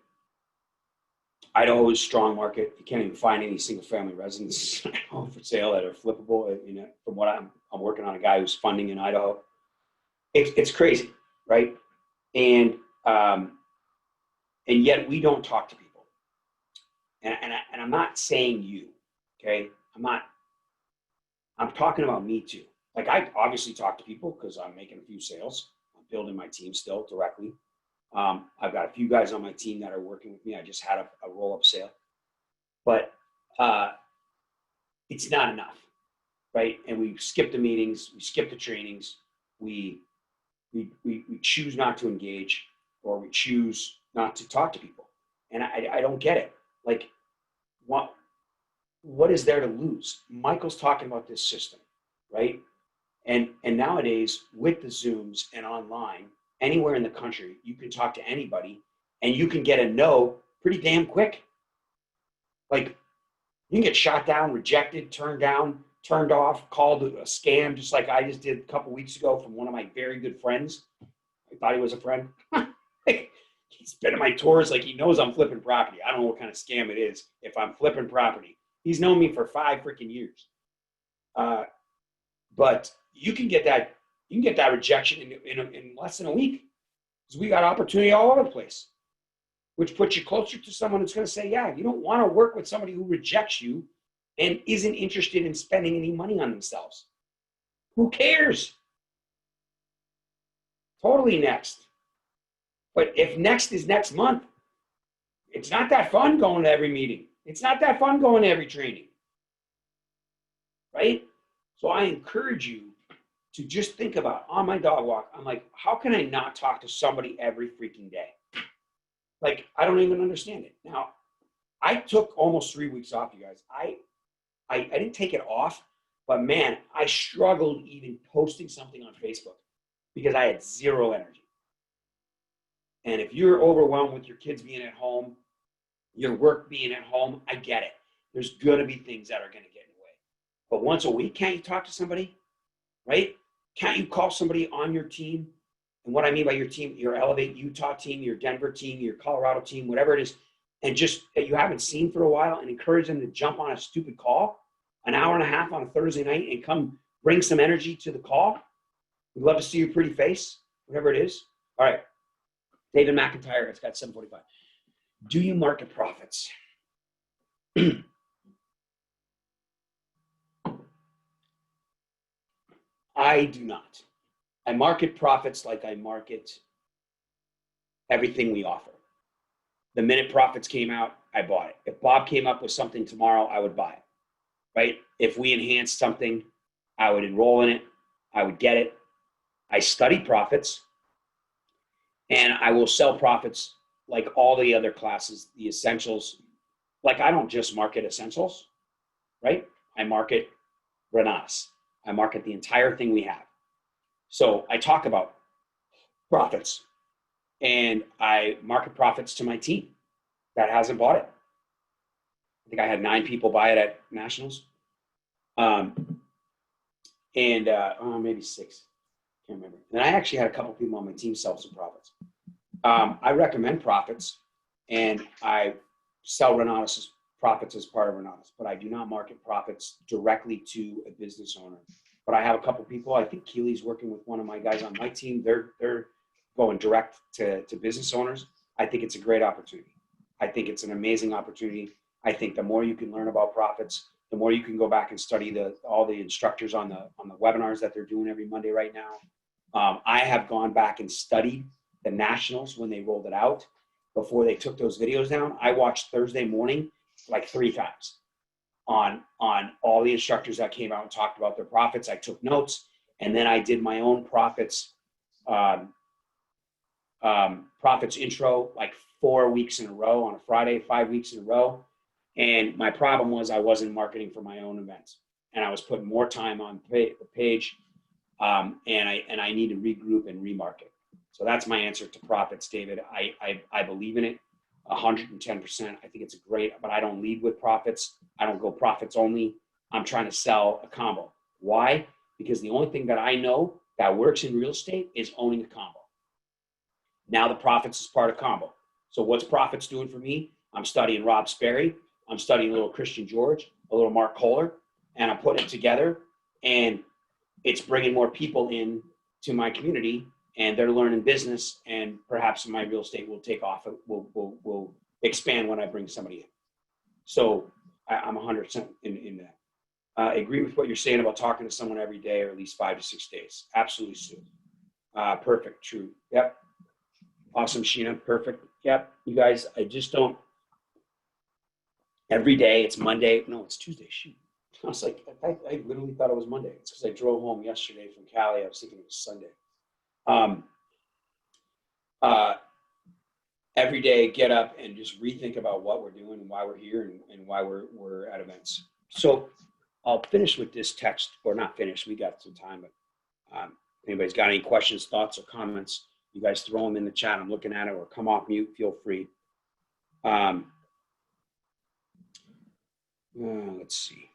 Speaker 2: Idaho is a strong market. You can't even find any single-family residences for sale that are flippable. From what I'm working on a guy who's funding in Idaho. It's crazy, right? And yet we don't talk to people. And I'm not saying you, okay? I'm talking about me too. Like, I obviously talk to people because I'm making a few sales. I'm building my team still directly. I've got a few guys on my team that are working with me. I just had a roll-up sale. But it's not enough, right? And we skip the meetings. We skip the trainings. We choose not to engage, or we choose not to talk to people. And I don't get it. Like, what is there to lose? Michael's talking about this system, right? And nowadays, with the Zooms and online, anywhere in the country, you can talk to anybody and you can get a no pretty damn quick. Like, you can get shot down, rejected, turned down, turned off, called a scam, just like I just did a couple weeks ago from one of my very good friends. I thought he was a friend. He's been at my tours like he knows I'm flipping property. I don't know what kind of scam it is if I'm flipping property. He's known me for 5 freaking years. But you can get that rejection in less than a week, because we got opportunity all over the place, which puts you closer to someone who's going to say, yeah, you don't want to work with somebody who rejects you and isn't interested in spending any money on themselves. Who cares? Totally next. But if next is next month, it's not that fun going to every meeting. It's not that fun going to every training. Right? So I encourage you to just think about, on my dog walk, I'm like, how can I not talk to somebody every freaking day? Like, I don't even understand it. Now, I took almost 3 weeks off, you guys. I didn't take it off, but man, I struggled even posting something on Facebook because I had zero energy. And if you're overwhelmed with your kids being at home, your work being at home, I get it. There's going to be things that are going to get in the way. But once a week, can't you talk to somebody? Right? Can't you call somebody on your team? And what I mean by your team, your Elevate Utah team, your Denver team, your Colorado team, whatever it is, and just that you haven't seen for a while, and encourage them to jump on a stupid call, an hour and a half on a Thursday night, and come bring some energy to the call. We'd love to see your pretty face, whatever it is. All right. David McIntyre, it's got 745. Do you market profits? I do not. I market profits like I market everything we offer. The minute profits came out, I bought it. If Bob came up with something tomorrow, I would buy it, right? If we enhanced something, I would enroll in it. I would get it. I study profits, and I will sell profits like all the other classes, the essentials. Like, I don't just market essentials, right? I market Renas. I market the entire thing we have. So I talk about profits, and I market profits to my team that hasn't bought it. I think I had 9 people buy it at Nationals. Maybe 6. Can't remember. And I actually had a couple people on my team sell some profits. I recommend profits, and I sell Renatus profits as part of Renatus, but I do not market profits directly to a business owner. But I have a couple people. I think Keely's working with one of my guys on my team. They're going direct to business owners. I think it's a great opportunity. I think it's an amazing opportunity. I think the more you can learn about profits, the more you can go back and study all the instructors on the webinars that they're doing every Monday right now. I have gone back and studied the Nationals when they rolled it out before they took those videos down. I watched Thursday morning like 3 times on all the instructors that came out and talked about their profits. I took notes, and then I did my own profits intro like 4 weeks in a row on a Friday, 5 weeks in a row. And my problem was I wasn't marketing for my own events, and I was putting more time on the page, and I need to regroup and remarket. So that's my answer to profits, David. I believe in it 110%. I think it's great, but I don't lead with profits. I don't go profits only. I'm trying to sell a combo. Why? Because the only thing that I know that works in real estate is owning a combo. Now the profits is part of combo. So what's profits doing for me? I'm studying Rob Sperry. I'm studying a little Christian George, a little Mark Kohler, and I'm putting it together, and it's bringing more people in to my community, and they're learning business, and perhaps my real estate will take off. Will expand when I bring somebody in. So I'm 100% in that. I agree with what you're saying about talking to someone every day or at least 5 to 6 days. Absolutely, Sue. Perfect. True. Yep. Awesome, Sheena. Perfect. Yep. You guys, I just don't. Every day, it's Monday. No, it's Tuesday. Shoot. I was like, I literally thought it was Monday. It's because I drove home yesterday from Cali. I was thinking it was Sunday. Every day, get up and just rethink about what we're doing and why we're here and why we're at events. So I'll finish with this text, or not finish. We got some time, but if anybody's got any questions, thoughts, or comments, you guys throw them in the chat. I'm looking at it, or come off mute. Feel free. Let's see.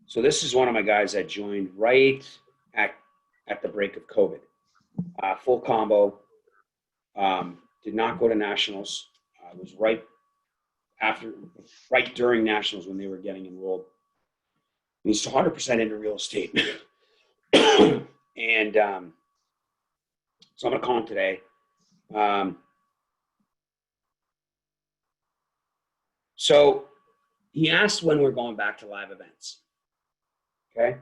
Speaker 2: So this is one of my guys that joined right at the break of COVID. Full combo. Did not go to Nationals. Was right right during nationals when they were getting enrolled. He's 100% into real estate. And so I'm going to call him today. So he asked when we're going back to live events. Okay.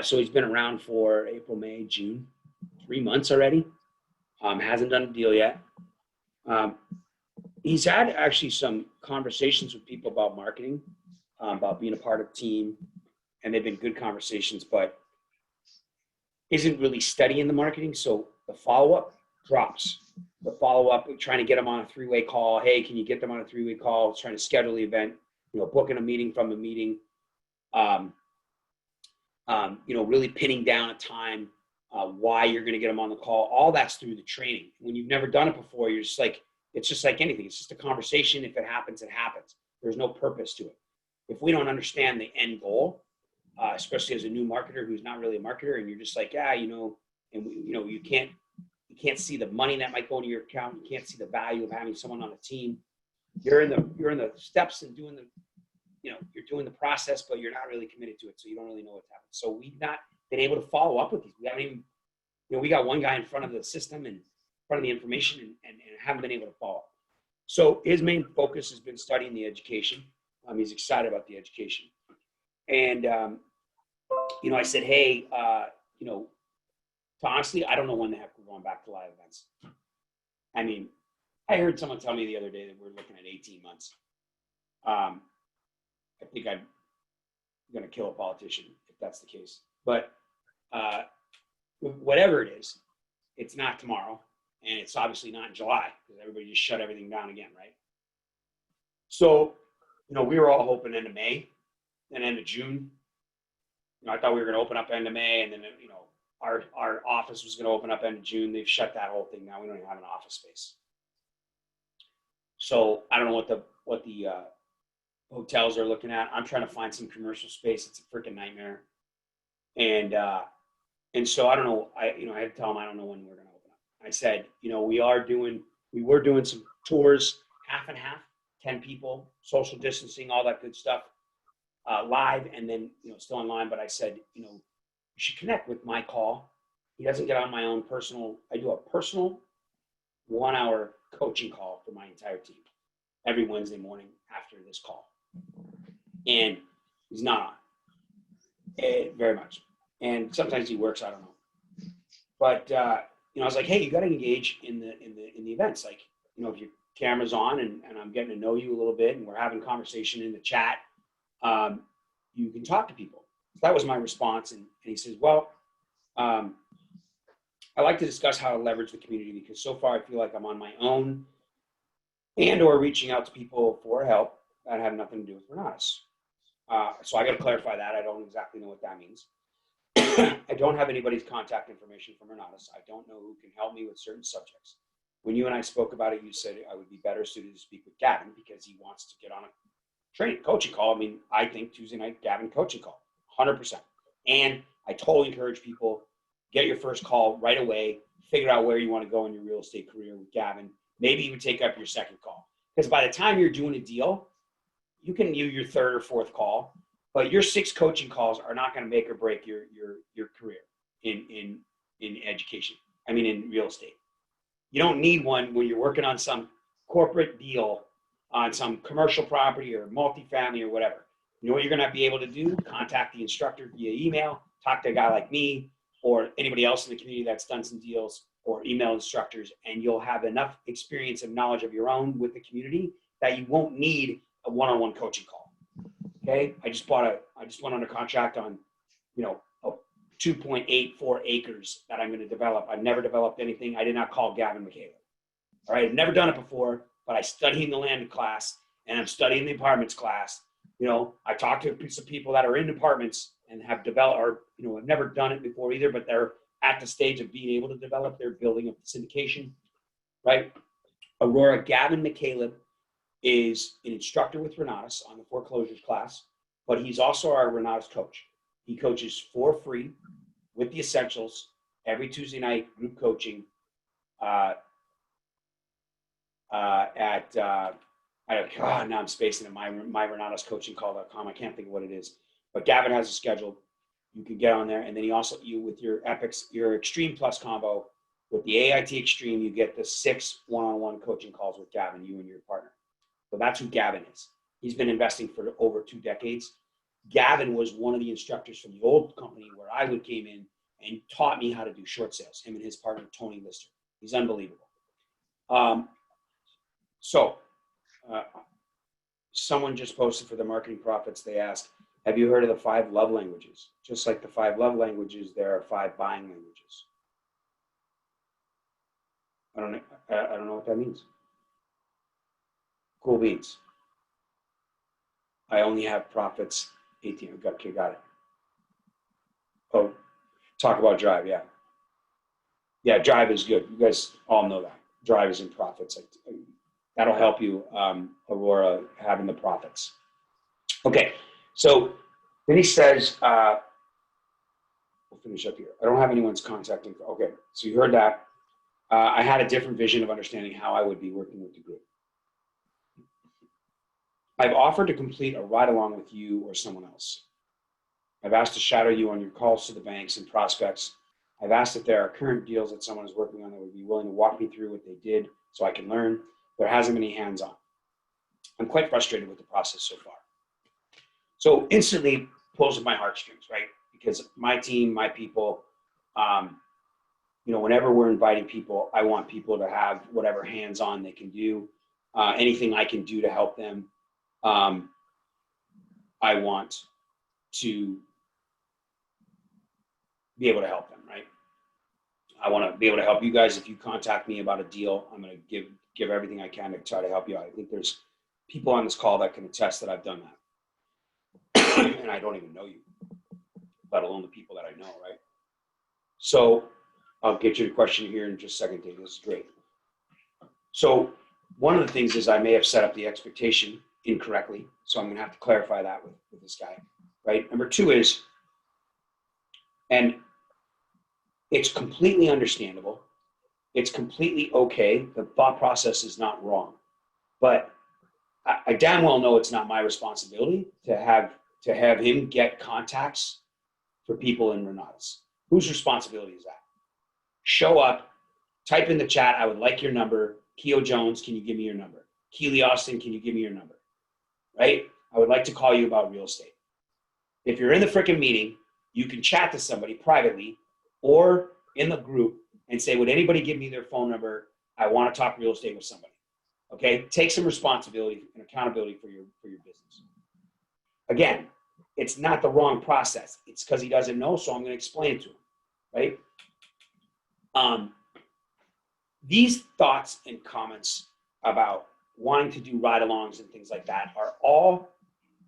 Speaker 2: So he's been around for April, May, June, 3 months already. Hasn't done a deal yet. He's had actually some conversations with people about marketing, about being a part of a team, and they've been good conversations, but isn't really studying the marketing. So the follow-up drops. The follow-up, trying to get them on a three-way call. Hey, can you get them on a three-way call? Trying to schedule the event, booking a meeting from a meeting. Really pinning down a time, why you're going to get them on the call. All that's through the training. When you've never done it before, you're just like, it's just like anything. It's just a conversation. If it happens, it happens. There's no purpose to it. If we don't understand the end goal, especially as a new marketer who's not really a marketer, and you're just like, you can't see the money that might go into your account. You can't see the value of having someone on a team. You're in the steps and doing you're doing the process, but you're not really committed to it. So you don't really know what's happening. So we've not been able to follow up with these. We haven't even, we got one guy in front of the system and in front of the information and haven't been able to follow up. So his main focus has been studying the education. He's excited about the education. And, I said, hey, honestly, I don't know when the heck we're going back to live events. I mean, I heard someone tell me the other day that we're looking at 18 months. I think I'm going to kill a politician if that's the case. But whatever it is, it's not tomorrow. And it's obviously not in July because everybody just shut everything down again, right? So, we were all hoping end of May and end of June. I thought we were going to open up end of May, and then, our office was going to open up end of June. They've shut that whole thing down. We don't even have an office space. So I don't know what the hotels are looking at. I'm trying to find some commercial space. It's a freaking nightmare. And so I don't know. I had to tell them I don't know when we're going to open up. I said, we were doing some tours, half and half, 10 people, social distancing, all that good stuff, live, and then, still online. But I said, you should connect with my call. He doesn't get on my own personal. I do a personal 1 hour coaching call for my entire team every Wednesday morning after this call. And he's not on very much. And sometimes he works, I don't know. But, I was like, hey, you got to engage in the events. Like, if your camera's on and I'm getting to know you a little bit and we're having conversation in the chat, you can talk to people. So that was my response. And he says, well, I like to discuss how to leverage the community because so far I feel like I'm on my own and or reaching out to people for help that have nothing to do with Renatus. So I got to clarify that. I don't exactly know what that means. I don't have anybody's contact information from Renatus. I don't know who can help me with certain subjects. When you and I spoke about it, you said I would be better suited to speak with Gavin because he wants to get on a coaching call. I mean, I think Tuesday night Gavin coaching call, 100%. And I totally encourage people, get your first call right away, figure out where you want to go in your real estate career with Gavin. Maybe even take up your second call. Because by the time you're doing a deal, you can do your third or fourth call, but your 6 coaching calls are not going to make or break your career in education. I mean, in real estate. You don't need one when you're working on some corporate deal on some commercial property or multifamily or whatever. You know what you're going to be able to do? Contact the instructor via email, talk to a guy like me or anybody else in the community that's done some deals, or email instructors, and you'll have enough experience and knowledge of your own with the community that you won't need a one-on-one coaching call. Okay. I just went under contract on, 2.84 acres that I'm going to develop. I've never developed anything. I did not call Gavin McCaleb. All right. I've never done it before, but I studied in the land class and I'm studying the apartments class. I talked to some people that are in apartments and have developed, or, have never done it before either, but they're at the stage of being able to develop their building of syndication, right? Aurora, Gavin McCaleb is an instructor with Renatus on the foreclosures class, but he's also our Renatus coach. He coaches for free with the essentials every Tuesday night, group coaching at now I'm spacing it. MyRenatosCoachingCall.com. I can't think of what it is, but Gavin has a schedule. You can get on there, and then with your Epics, your Extreme Plus combo with the AIT Extreme, you get the 6 one-on-one coaching calls with Gavin, you and your partner. So that's who Gavin is. He's been investing for over 2 decades. Gavin was one of the instructors from the old company where I came in and taught me how to do short sales. Him and his partner Tony Lister. He's unbelievable. Someone just posted for the Marketing Profits. They asked, have you heard of the 5 love languages? Just like the 5 love languages, there are 5 buying languages. I don't know what that means. Cool beans. I only have profits 18. Okay, got it. Oh, talk about Drive, yeah. Yeah, Drive is good. You guys all know that. Drive is in profits. That'll help you, Aurora, having the profits. Okay, so then he says, we'll finish up here. I don't have anyone's contact info. Okay, so you heard that. I had a different vision of understanding how I would be working with the group. I've offered to complete a ride-along with you or someone else. I've asked to shadow you on your calls to the banks and prospects. I've asked if there are current deals that someone is working on that would be willing to walk me through what they did so I can learn. There hasn't been any hands-on. I'm quite frustrated with the process so far. So instantly pulls at my heartstrings, right? Because my team, my people, whenever we're inviting people, I want people to have whatever hands-on they can do, anything I can do to help them. I want to be able to help them, right? I want to be able to help you guys. If you contact me about a deal, I'm going to give everything I can to try to help you out. I think there's people on this call that can attest that I've done that. And I don't even know you, let alone the people that I know, right? So I'll get you the question here in just a second, Dave. This is great. So one of the things is I may have set up the expectation incorrectly. So I'm going to have to clarify that with this guy, right? Number 2 is, and it's completely understandable. It's completely okay. The thought process is not wrong, but I damn well know it's not my responsibility to have him get contacts for people in Renatus. Whose responsibility is that? Show up, type in the chat, I would like your number. Keo Jones, can you give me your number? Keely Austin, can you give me your number? Right? I would like to call you about real estate. If you're in the freaking meeting, you can chat to somebody privately or in the group and say, would anybody give me their phone number? I want to talk real estate with somebody. Okay? Take some responsibility and accountability for your business. Again, it's not the wrong process. It's because he doesn't know, so I'm going to explain it to him. Right? These thoughts and comments about wanting to do ride-alongs and things like that are all,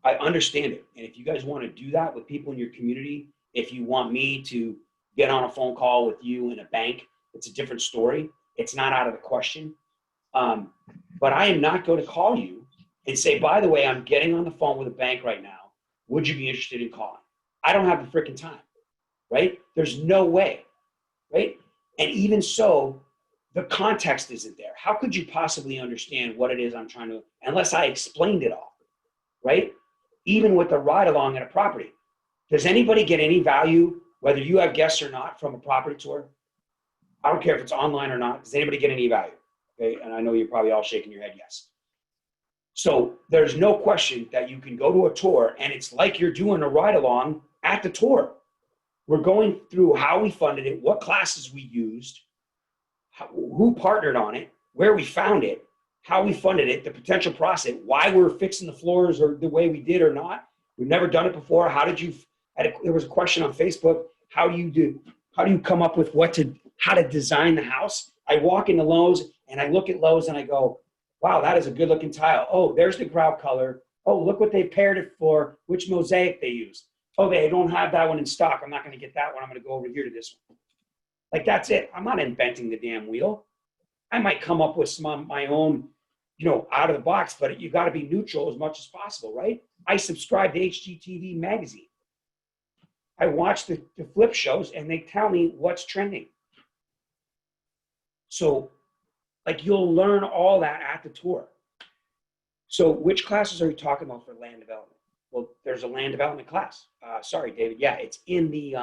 Speaker 2: I understand it. And if you guys want to do that with people in your community, if you want me to get on a phone call with you in a bank, it's a different story. It's not out of the question. But I am not going to call you and say, by the way, I'm getting on the phone with a bank right now. Would you be interested in calling? I don't have the freaking time, right? There's no way, right? And even so, the context isn't there. How could you possibly understand what it is I'm trying to, unless I explained it all, right? Even with the ride along at a property. Does anybody get any value, whether you have guests or not, from a property tour? I don't care if it's online or not. Does anybody get any value? Okay, and I know you're probably all shaking your head yes. So there's no question that you can go to a tour and it's like you're doing a ride along at the tour. We're going through how we funded it, what classes we used, who partnered on it, where we found it, how we funded it, the potential profit, why we're fixing the floors or the way we did or not. We've never done it before. How did you, there was a question on Facebook, how do you come up with how to design the house? I walk into Lowe's and I look at Lowe's and I go, wow, that is a good looking tile. Oh, there's the grout color. Oh, look what they paired it for, which mosaic they used. Oh, they don't have that one in stock. I'm not going to get that one. I'm going to go over here to this one. Like, that's it. I'm not inventing the damn wheel. I might come up with some of my own, out of the box, but you got to be neutral as much as possible, right? I subscribe to HGTV magazine. I watch the flip shows and they tell me what's trending. So, like, you'll learn all that at the tour. So which classes are you talking about for land development? Well, there's a land development class. Sorry, David. Yeah, it's in the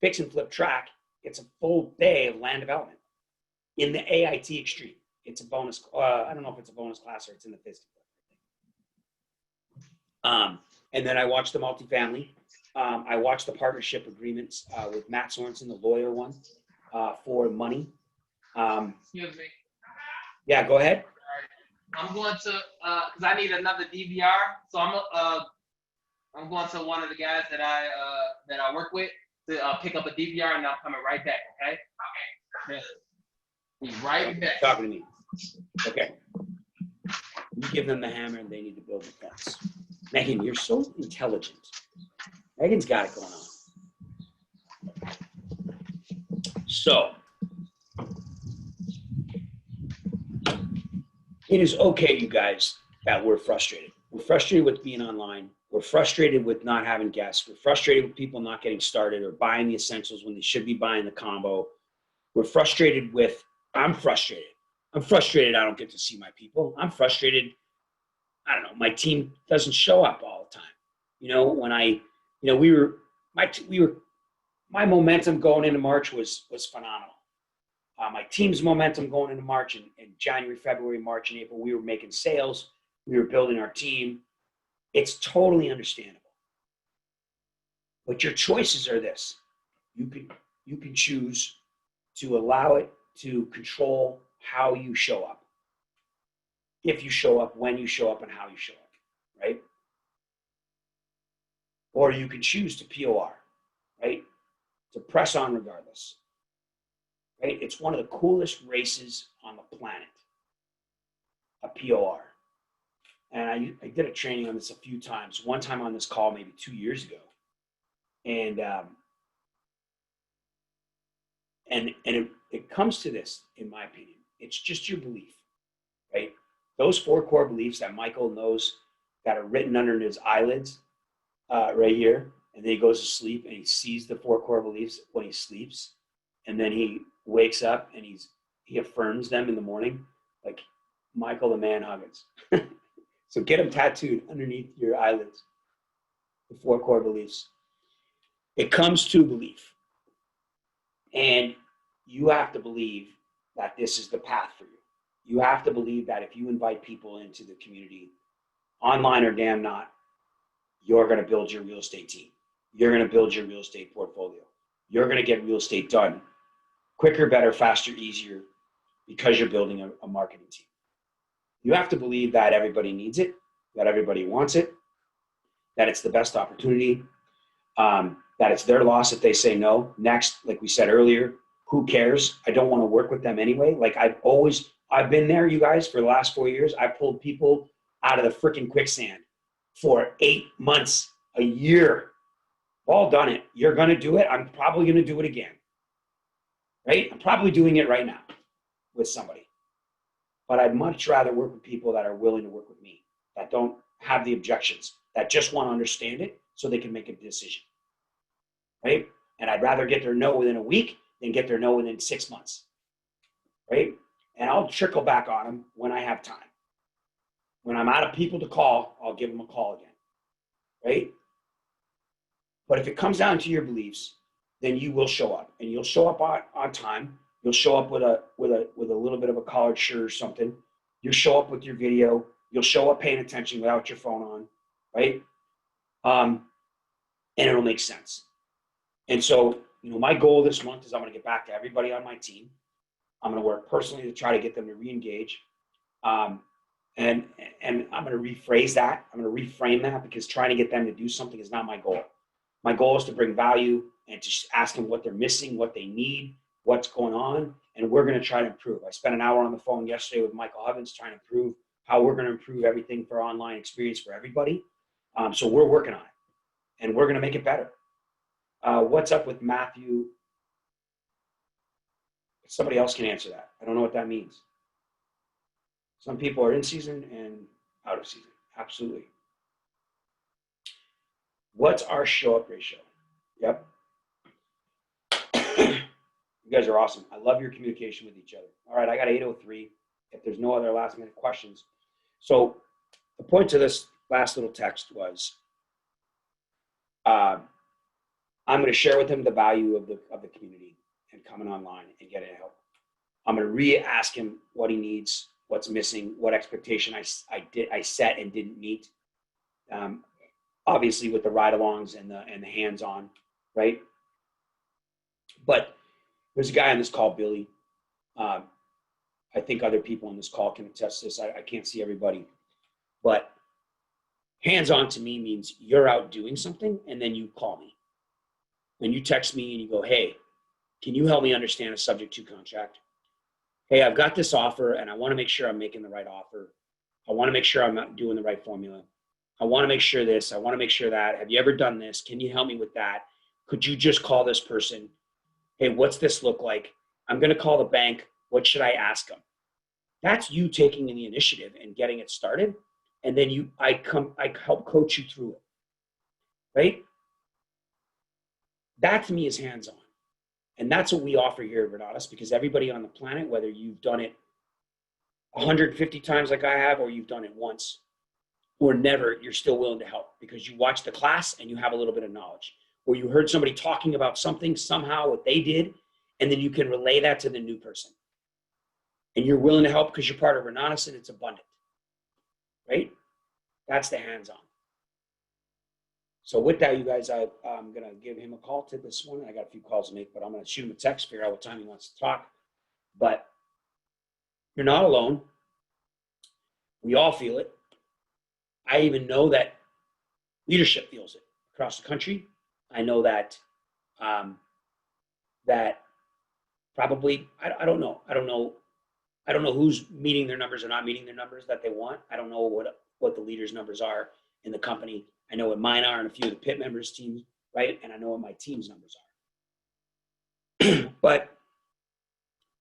Speaker 2: fix and flip track. It's a full day of land development in the AIT Extreme. It's a bonus. I don't know if it's a bonus class or it's in the fix and flip. And then I watched the multifamily. I watched the partnership agreements with Matt Sorensen, the lawyer one, for money.
Speaker 3: Excuse me.
Speaker 2: Yeah, go ahead.
Speaker 3: I'm going to, cause I need another DVR, so I'm going to one of the guys that I work with to pick up a DVR, and I'm coming right back. Okay. Okay. Be right back.
Speaker 2: Talking to me. Okay. You give them the hammer, and they need to build the fence. Megan, you're so intelligent. Megan's got it going on. So it is okay, you guys, that we're frustrated. We're frustrated with being online. We're frustrated with not having guests. We're frustrated with people not getting started or buying the essentials when they should be buying the combo. We're frustrated with, I'm frustrated. I'm frustrated I don't get to see my people. I'm frustrated, I don't know, my team doesn't show up all the time. You know, when my momentum going into March was phenomenal. My team's momentum going into March and January, February, March, and April, we were making sales. We were building our team. It's totally understandable. But your choices are this. You can choose to allow it to control how you show up. If you show up, when you show up, and how you show up, right? Or you can choose to POR, right? To press on regardless. Right? It's one of the coolest races on the planet, a POR. And I did a training on this a few times. One time on this call, maybe 2 years ago. And it comes to this, in my opinion. It's just your belief, right? Those 4 core beliefs that Michael knows that are written under his eyelids right here. And then he goes to sleep and he sees the 4 core beliefs when he sleeps. And then he wakes up and he affirms them in the morning, like Michael the Man Huggins. So get them tattooed underneath your eyelids, the 4 core beliefs. It comes to belief. And you have to believe that this is the path for you. You have to believe that if you invite people into the community, online or damn not, you're going to build your real estate team. You're going to build your real estate portfolio. You're going to get real estate done quicker, better, faster, easier, because you're building a marketing team. You have to believe that everybody needs it, that everybody wants it, that it's the best opportunity, that it's their loss if they say no. Next, like we said earlier, who cares? I don't want to work with them anyway. Like I've been there, you guys, for the last 4 years. I pulled people out of the freaking quicksand for 8 months, a year. All done it. You're going to do it. I'm probably going to do it again. Right? I'm probably doing it right now with somebody. But I'd much rather work with people that are willing to work with me, that don't have the objections, that just want to understand it so they can make a decision. Right? And I'd rather get their no within a week than get their no within 6 months. Right? And I'll trickle back on them when I have time. When I'm out of people to call, I'll give them a call again. Right? But if it comes down to your beliefs, then you will show up, and you'll show up on time. You'll show up with a little bit of a collared shirt or something. You'll show up with your video. You'll show up paying attention without your phone on, right? And it'll make sense. And so, my goal this month is I'm going to get back to everybody on my team. I'm going to work personally to try to get them to re-engage. And I'm going to rephrase that. I'm going to reframe that, because trying to get them to do something is not my goal. My goal is to bring value and to ask them what they're missing, what they need, what's going on, and we're going to try to improve. I spent an hour on the phone yesterday with Michael Huggins trying to improve how we're going to improve everything for online experience for everybody. So we're working on it, and we're going to make it better. What's up with Matthew? Somebody else can answer that. I don't know what that means. Some people are in season and out of season. Absolutely. What's our show up ratio? Yep. You guys are awesome. I love your communication with each other. All right, I got 8:03. If there's no other last minute questions. So the point to this last little text was, I'm going to share with him the value of the community and coming online and getting help. I'm going to re-ask him what he needs, what's missing, what expectation I set and didn't meet. Obviously with the ride-alongs and the hands-on, right? But there's a guy on this call, Billy. I think other people on this call can attest to this. I can't see everybody, but hands-on to me means you're out doing something and then you call me. And you text me and you go, hey, can you help me understand a subject to contract? Hey, I've got this offer and I want to make sure I'm making the right offer. I want to make sure I'm not doing the right formula. I want to make sure this, I want to make sure that. Have you ever done this? Can you help me with that? Could you just call this person? Hey, what's this look like? I'm going to call the bank. What should I ask them? That's you taking the initiative and getting it started. And then I help coach you through it, right? That to me is hands-on. And that's what we offer here at Renatus, because everybody on the planet, whether you've done it 150 times like I have, or you've done it once or never, you're still willing to help because you watched the class and you have a little bit of knowledge, or you heard somebody talking about something, somehow what they did, and then you can relay that to the new person. And you're willing to help because you're part of Renatus and it's abundant, right? That's the hands-on. So with that, you guys, I'm going to give him a call to this morning. I got a few calls to make, but I'm going to shoot him a text, figure out what time he wants to talk. But you're not alone. We all feel it. I even know that leadership feels it across the country. I know that that probably, I don't know. I don't know who's meeting their numbers or not meeting their numbers that they want. I don't know what the leaders' numbers are in the company. I know what mine are and a few of the pit members' teams, right? And I know what my team's numbers are. But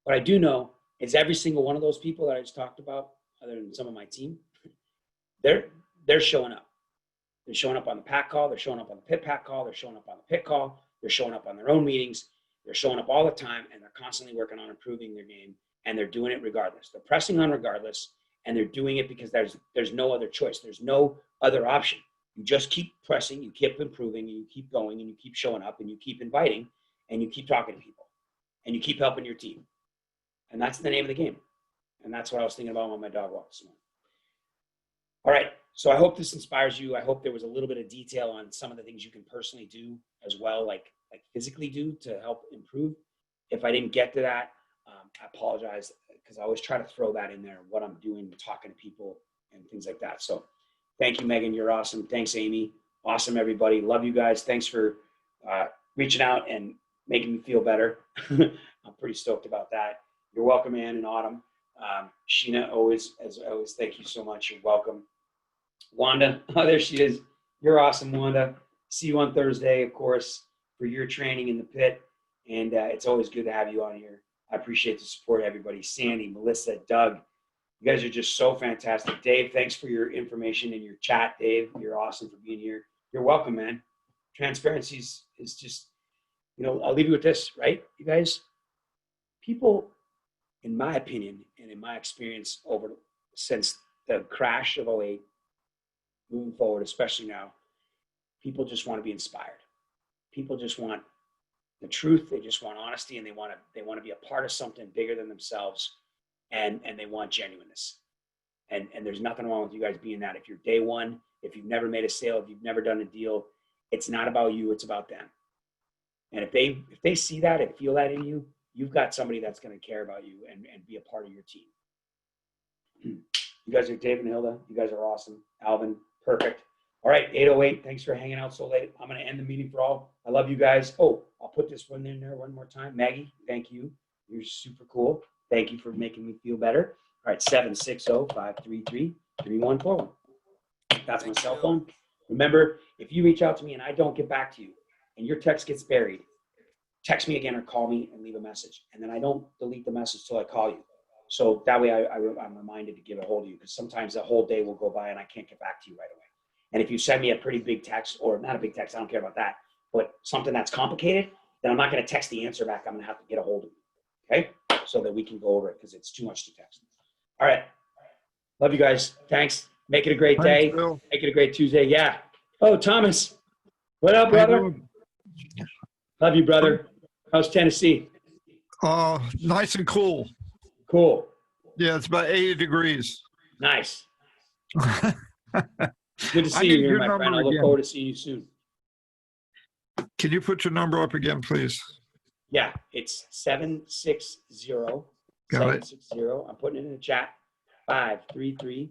Speaker 2: what I do know is every single one of those people that I just talked about, other than some of my team, they're showing up. They're showing up on the pack call. They're showing up on the pit pack call. They're showing up on the pit call. They're showing up on their own meetings. They're showing up all the time, and they're constantly working on improving their game, and they're doing it regardless. They're pressing on regardless, and they're doing it because there's no other choice. There's no other option. You just keep pressing, you keep improving, you keep going, and you keep showing up, and you keep inviting, and you keep talking to people, and you keep helping your team. And that's the name of the game. And that's what I was thinking about on my dog walk this morning. All right, so I hope this inspires you. I hope there was a little bit of detail on some of the things you can personally do as well, like physically do to help improve. If I didn't get to that, I apologize, because I always try to throw that in there, what I'm doing, talking to people and things like that. So thank you, Megan. You're awesome. Thanks, Amy. Awesome, everybody. Love you guys. Thanks for reaching out and making me feel better. I'm pretty stoked about that. You're welcome, Ann and Autumn. Sheena, as always, thank you so much. You're welcome. Wanda, oh, there she is. You're awesome, Wanda. See you on Thursday, of course, for your training in the pit. And it's always good to have you on here. I appreciate the support, everybody. Sandy, Melissa, Doug, you guys are just so fantastic. Dave, thanks for your information in your chat, Dave. You're awesome for being here. You're welcome, man. Transparency is just, I'll leave you with this, right? You guys, people, in my opinion and in my experience since the crash of 2008, moving forward, especially now, people just want to be inspired. People just want the truth. They just want honesty, and they want to be a part of something bigger than themselves, and they want genuineness. And there's nothing wrong with you guys being that. If you're day one, if you've never made a sale, if you've never done a deal, it's not about you, it's about them. And if they see that and feel that in you, you've got somebody that's going to care about you and be a part of your team. You guys are Dave and Hilda. You guys are awesome. Alvin, perfect. All right, 8:08. Thanks for hanging out so late. I'm going to end the meeting for all. I love you guys. Oh, I'll put this one in there one more time. Maggie, thank you. You're super cool. Thank you for making me feel better. All right, 760-533-3141. That's my cell phone. Remember, if you reach out to me and I don't get back to you and your text gets buried, text me again or call me and leave a message. And then I don't delete the message till I call you. So that way I'm reminded to get a hold of you, because sometimes the whole day will go by and I can't get back to you right away. And if you send me a pretty big text, or not a big text, I don't care about that, but something that's complicated, then I'm not going to text the answer back. I'm going to have to get a hold of you, okay? So that we can go over it, because it's too much to text. All right. Love you guys. Thanks. Make it a great
Speaker 4: Thanks,
Speaker 2: day.
Speaker 4: Bill.
Speaker 2: Make it a great Tuesday. Yeah. Oh, Thomas. What up,
Speaker 4: How you
Speaker 2: brother?
Speaker 4: doing?
Speaker 2: Love you, brother. How's Tennessee?
Speaker 4: Nice and cool.
Speaker 2: Cool.
Speaker 4: Yeah, it's about 80 degrees.
Speaker 2: Nice.
Speaker 4: I
Speaker 2: Good to see you
Speaker 4: need
Speaker 2: here,
Speaker 4: your
Speaker 2: my friend.
Speaker 4: number
Speaker 2: I look
Speaker 4: again.
Speaker 2: forward to seeing you soon.
Speaker 4: Can you put your number up again, please?
Speaker 2: Yeah, it's 760.
Speaker 4: Got it.
Speaker 2: 760. I'm putting it in the chat. 533-3141.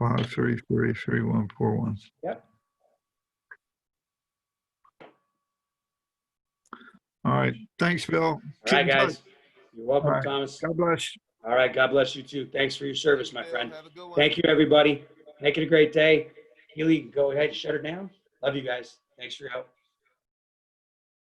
Speaker 4: 533-3141.
Speaker 2: Yep.
Speaker 4: All right. Thanks, Bill.
Speaker 2: All
Speaker 4: Keep
Speaker 2: right,
Speaker 4: in touch.
Speaker 2: guys. You're welcome,
Speaker 4: All right.
Speaker 2: Thomas.
Speaker 4: God bless.
Speaker 2: All right, God bless you too. Thanks for your service, my friend.
Speaker 5: Have a good one.
Speaker 2: Thank you, everybody. Make it a great day. Keely, go ahead and shut her down. Love you guys. Thanks for your help.